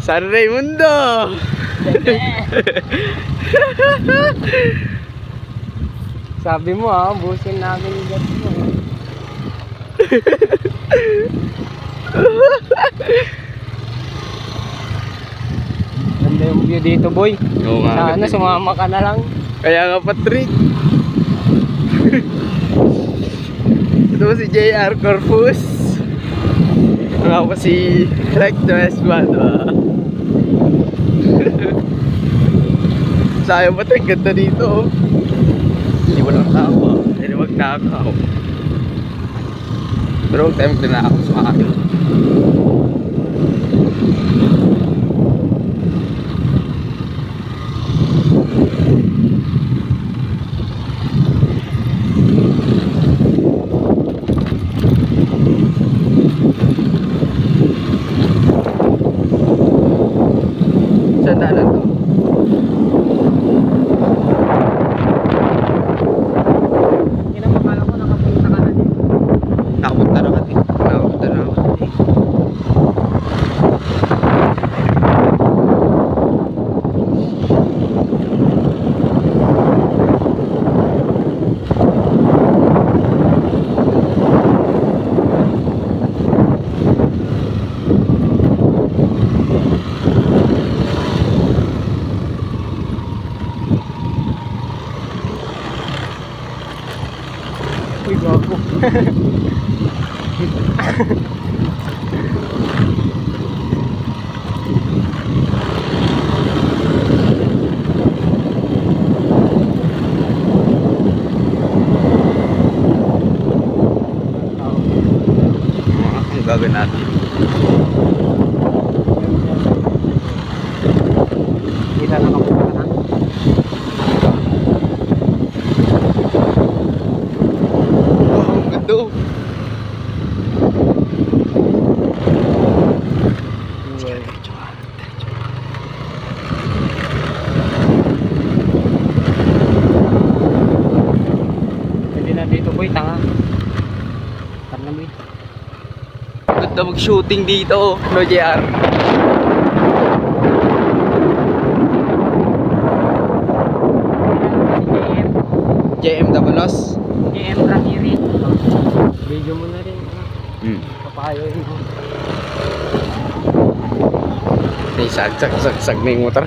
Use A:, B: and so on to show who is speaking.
A: San Raimundo!
B: Sabi mo busin namin yung gas mo. Ganda yung view dito, boy.
A: Oo nga.
B: Sana sumama ka na lang.
A: Kaya nga, Patrick. Ito si JR Corpus. Ano pa si Recto Escuadra. Sayang, Patrick, ganda dito. Hindi walang tao. Hindi magnakaw. Pero huwag tayo magnakaw sa akin. Saan na lang to?
B: Kinamakala ko nakapunta ka na dito.
A: Nakapunta na kasi. Nakapunta na ako.
B: Uy, gago.
A: Ang gagawin natin.
B: Kita na kapunta ka na.
A: Oh, ang ganda.
B: Pwede na dito, boy. Tanga. Tanga, boy.
A: Ganda mag-shooting dito, no, JR? JM Dabalos.
B: JM Ramirez. Video mo na rin. Papahayoin mo.
A: May sag-sag na yung motor.